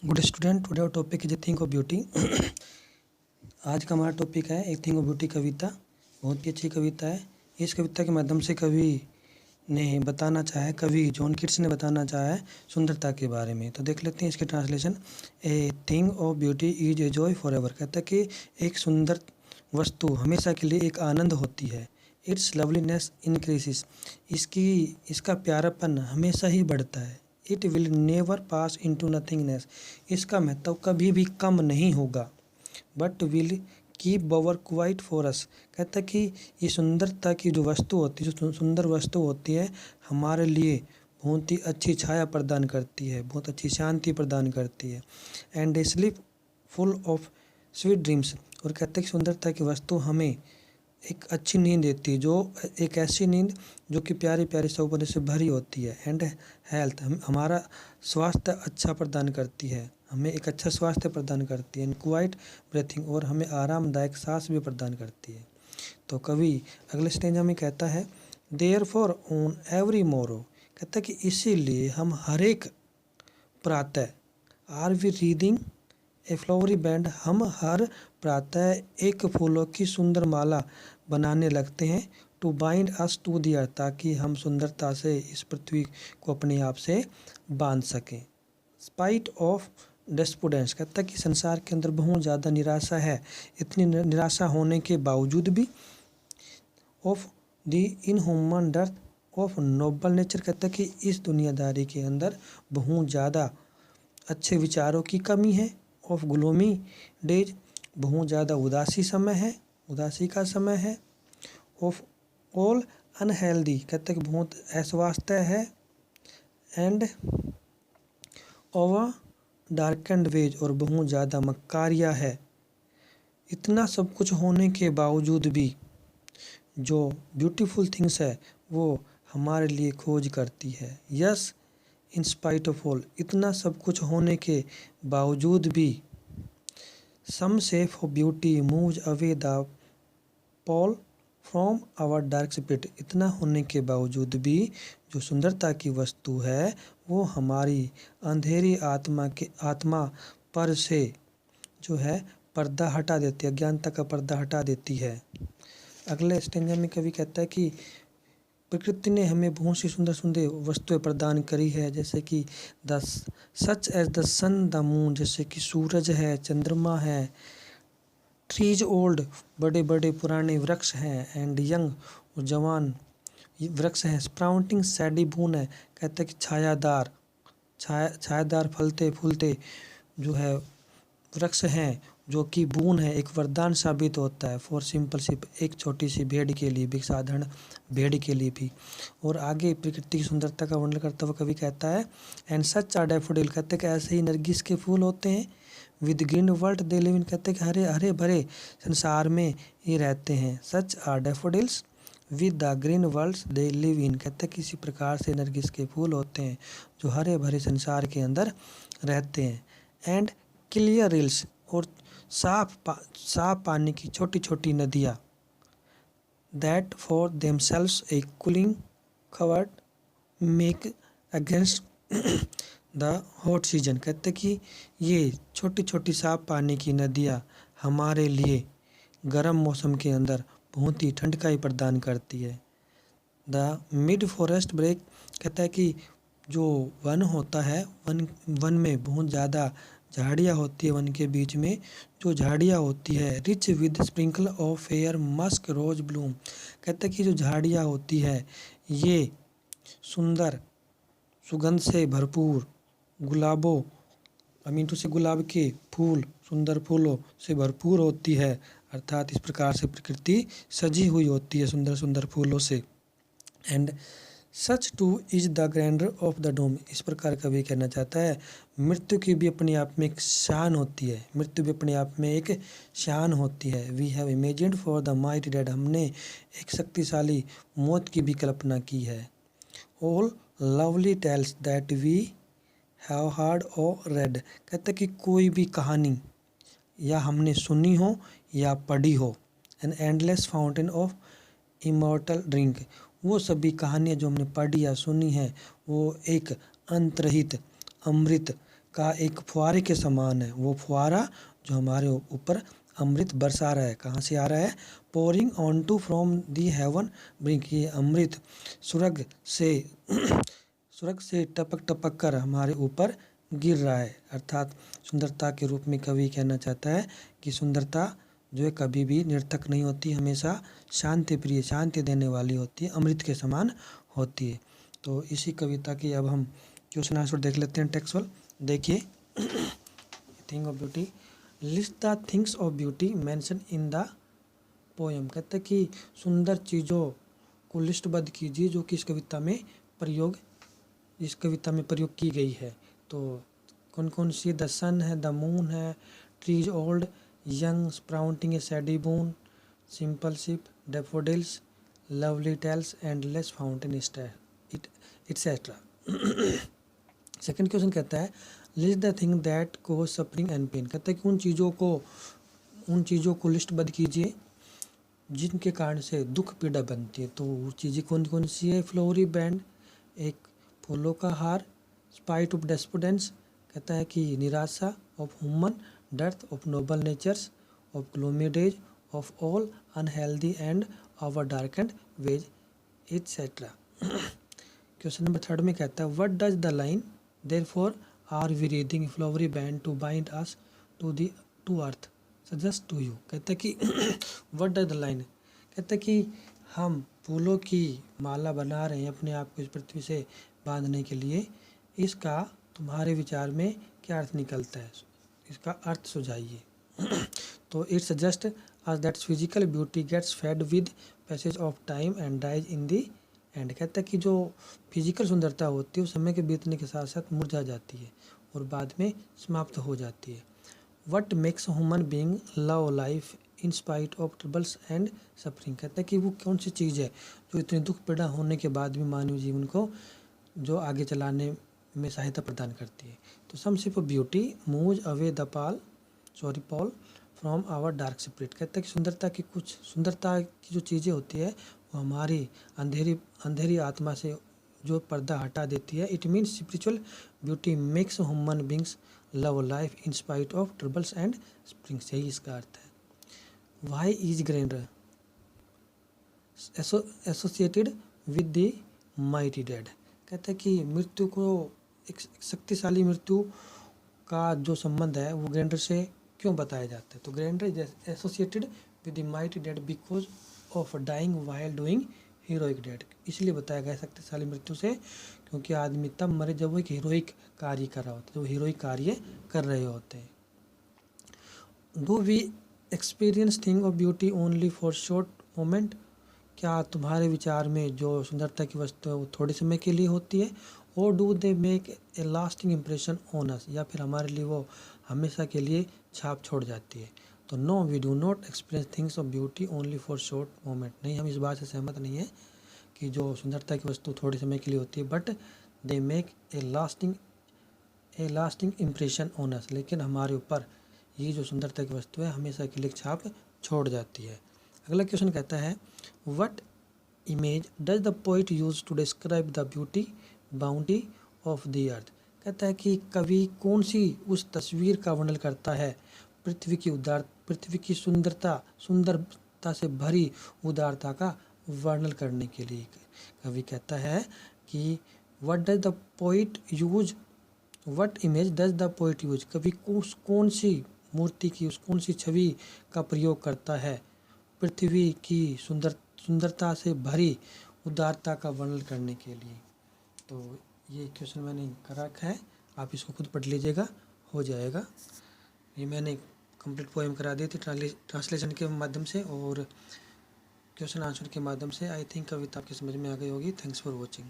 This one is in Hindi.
Good student, today topic is a thing of beauty. आज का हमारा टॉपिक है एक थिंग ऑफ ब्यूटी कविता। बहुत ही अच्छी कविता है। इस कविता के माध्यम से कवि ने बताना चाहे, कवि जॉन कीट्स ने बताना चाहा है सुंदरता के बारे में। तो देख लेते हैं इसके translation. A thing of beauty is a joy for ever, कहता है कि एक सुंदर वस्तु हमेशा के लिए एक आनंद होती है। इट्स लवलीनेस इंक्रीजेस, इसका प्यारापन हमेशा ही बढ़ता है। It will never pass into nothingness, इसका महत्व कभी भी कम नहीं होगा। But will keep power quiet for us, कहता है कि ये सुंदरता की जो वस्तु होती है, जो सुंदर वस्तु होती है, हमारे लिए बहुत ही अच्छी छाया प्रदान करती है, बहुत अच्छी शांति प्रदान करती है। And A sleep full of sweet dreams, और कहते हैं कि सुंदरता की वस्तु हमें एक अच्छी नींद देती है, जो एक ऐसी नींद जो कि प्यारी प्यारी सौगंधों से भरी होती है। एंड हेल्थ, हमारा स्वास्थ्य अच्छा प्रदान करती है, हमें एक अच्छा स्वास्थ्य प्रदान करती है। एंड क्वाइट ब्रीथिंग, और हमें आरामदायक सांस भी प्रदान करती है। तो कवि अगले स्टेंजा में कहता है देयरफॉर ऑन एवरी मोरो, कहता है कि इसीलिए हम हर एक प्रातः, are we reading a flowery band, हम हर प्रातः एक फूलों की सुंदर माला बनाने लगते हैं। To bind us to the earth, ताकि हम सुंदरता से इस पृथ्वी को अपने आप से बांध सकें। स्पाइट ऑफ डेस्पोडेंस, कहता है कि संसार के अंदर बहुत ज़्यादा निराशा है, इतनी निराशा होने के बावजूद भी of the inhuman dearth of noble nature, कहता है कि इस दुनियादारी के अंदर बहुत ज़्यादा अच्छे विचारों की कमी है। ऑफ ग्लोमी डेज, बहुत ज़्यादा उदासी समय है, उदासी का समय है। ऑफ ऑल अनहेल्दी, कहते हैं कि बहुत अस्वास्थ्य है। एंड ओवर डार्केंड वेज, और बहुत ज़्यादा मक्कारिया है। इतना सब कुछ होने के बावजूद भी जो ब्यूटीफुल थिंग्स है वो हमारे लिए खोज करती है। Yes in spite of all, इतना सब कुछ होने के बावजूद भी some shape of beauty moves away the pall from our dark spirit, इतना होने के बावजूद भी जो सुंदरता की वस्तु है वो हमारी अंधेरी आत्मा पर से जो है पर्दा हटा देती है, अज्ञानता का पर्दा हटा देती है। अगले स्टेंजा में कवि कहता है कि प्रकृति ने हमें बहुत सी सुंदर सुंदर वस्तुएं प्रदान करी है, जैसे कि the such as the sun the moon, जैसे कि सूरज है, चंद्रमा है। ट्रीज ओल्ड, बड़े बड़े पुराने वृक्ष हैं। एंड यंग, और जवान वृक्ष हैं। स्प्राउटिंग सैडी बून है, कहते हैं कि छायादार फलते फूलते जो है वृक्ष हैं, जो कि बून है, एक वरदान साबित होता है। फॉर सिंपल सी, एक छोटी सी भेड़ के लिए भी, साधारण भेड़ के लिए भी। और आगे प्रकृति की सुंदरता का वर्णन करता हुआ कवि कहता है एंड सच आर डैफोडिल, कहते हैं कि ऐसे ही नरगिस के फूल होते हैं। With green world they live in, कहते हैं कि हरे हरे भरे संसार में ये रहते हैं। Such are daffodils with the green world they live in, कहते हैं किसी प्रकार से नरगिस के फूल होते हैं जो हरे भरे संसार के अंदर रहते हैं। एंड क्लियर रिल्स, और साफ पानी की छोटी छोटी नदियाँ। That for themselves A cooling covered make against the hot season, कहते कि ये छोटी छोटी साफ पानी की नदियाँ हमारे लिए गर्म मौसम के अंदर बहुत ही ठंडकाई प्रदान करती है। द मिड फॉरेस्ट ब्रेक, कहता है कि जो वन होता है, वन में बहुत ज़्यादा झाड़ियाँ होती है, वन के बीच में जो झाड़ियाँ होती है। Rich with sprinkle of fair musk rose bloom, कहते हैं कि जो झाड़ियाँ होती है ये सुंदर सुगंध से भरपूर गुलाबों, से गुलाब के फूल, सुंदर फूलों से भरपूर होती है। अर्थात इस प्रकार से प्रकृति सजी हुई होती है सुंदर सुंदर फूलों से। And such too is the grandeur of the doom, इस प्रकार कवि कहना चाहता है मृत्यु की भी अपने आप में एक शान होती है, मृत्यु भी अपने आप में एक शान होती है। We have imagined for the mighty dead, हमने एक शक्तिशाली मौत की भी कल्पना की है। All lovely tales that we have heard or read, कहते कि कोई भी कहानी या हमने सुनी हो या पढ़ी हो। An endless fountain of immortal drink, वो सभी कहानियाँ जो हमने पढ़ी या सुनी है वो एक अंतरहित अमृत का एक फुहारे के समान है। वो फुहारा जो हमारे ऊपर अमृत बरसा रहा है। कहाँ से आ रहा है? Pouring on to from the heaven brink. ये अमृत स्वर्ग से स्वर्ग से टपक टपक कर हमारे ऊपर गिर रहा है। अर्थात सुंदरता के रूप में कवि कहना चाहता है कि सुंदरता जो है कभी भी निरर्थक नहीं होती, हमेशा शांति प्रिय, शांति देने वाली होती है, अमृत के समान होती है। तो इसी कविता की अब हम क्वेश्चन आंसर देख लेते हैं टेक्सुअल। देखिए, thing of beauty, list the things of beauty mention in the poem. कहते हैं कि सुंदर चीज़ों को लिस्टबद्ध कीजिए जो कि इस कविता में प्रयोग की गई है। तो कौन कौन सी? द सन है, द मून है, trees old young sprouting a shady boon, simple sheep, daffodils, lovely tales, endless fountain etcetera. Second question कहता है list the thing that cause suffering and pain. कहता है कि उन चीज़ों को लिस्टबद्ध कीजिए जिनके कारण से दुख पीड़ा बनती है। तो वो चीज़ें कौन कौन सी है? फ्लोरी बैंड, एक फूलों का हार, स्पाइट ऑफ डेस्पोडेंस, कहता है कि निराशा, of human death, of noble natures, of gloomy days, of all unhealthy and our darkened ways etcetera. Question number third में कहता है what does the line therefore are we reading flowery band to bind us to earth suggest to you. कहता है कि व्हाट डज द लाइन, कहता है कि हम फूलों की माला बना रहे हैं अपने आप को इस पृथ्वी से बांधने के लिए, इसका तुम्हारे विचार में क्या अर्थ निकलता है, इसका अर्थ सुझाइए। तो it's just as that physical beauty gets fed with passage of time and dies in the end। कहता है कि जो फिजिकल सुंदरता होती है वो समय के बीतने के साथ साथ मुरझा जाती है और बाद में समाप्त हो जाती है। What makes human being love life in spite of troubles and suffering। कहता है कि वो कौन सी चीज़ है जो इतनी दुख पीड़ा होने के बाद भी मानव जीवन को जो आगे चलाने में सहायता प्रदान करती है। तो some shape of beauty moves away the pall from our dark spirit. कहता है कि सुंदरता की जो चीज़ें होती है वो हमारी अंधेरी आत्मा से जो पर्दा हटा देती है। It means spiritual beauty makes human beings love life in spite of troubles and springs. यही इसका अर्थ है। Why is grandeur associated with the mighty dead. कहता है कि मृत्यु को एक शक्तिशाली मृत्यु का जो संबंध है वो ग्रैंडर से क्यों बताया जाता है? तो grandeur is associated with the mighty dead because of dying while doing heroic dead. इसलिए बताया गया शक्तिशाली मृत्यु से क्योंकि आदमी तब मरे जब वो एक हीरोइक कार्य कर रहा होता है, जो हीरोइक कार्य कर रहे होते हैं। Do we experience thing of beauty only for short moment. क्या तुम्हारे विचार में जो सुंदरता की वस्तु है वो थोड़े समय के लिए होती है? और do they make a lasting impression on us, या फिर हमारे लिए वो हमेशा के लिए छाप छोड़ जाती है? तो no we do not experience things of beauty only for short moment. नहीं, हम इस बात से सहमत नहीं है कि जो सुंदरता की वस्तु थोड़े समय के लिए होती है, but they make a lasting impression on us. लेकिन हमारे ऊपर ये जो सुंदरता की वस्तु है हमेशा के लिए छाप छोड़ जाती है। अगला क्वेश्चन कहता है what image does the poet use to describe the beauty bounty of the earth. कहता है कि कवि कौन सी उस तस्वीर का वर्णन करता है पृथ्वी की सुंदरता से भरी उदारता का वर्णन करने के लिए। कवि कहता है कि what image does the poet use. कवि कौन सी मूर्ति की कौन सी छवि का प्रयोग करता है पृथ्वी की सुंदरता से भरी उदारता का वर्णन करने के लिए। तो ये क्वेश्चन मैंने कर रखा है, आप इसको खुद पढ़ लीजिएगा, हो जाएगा। ये मैंने कंप्लीट पोएम करा दी थी ट्रांसलेशन के माध्यम से और क्वेश्चन आंसर के माध्यम से। आई थिंक कविता आपकी समझ में आ गई होगी। Thanks for watching.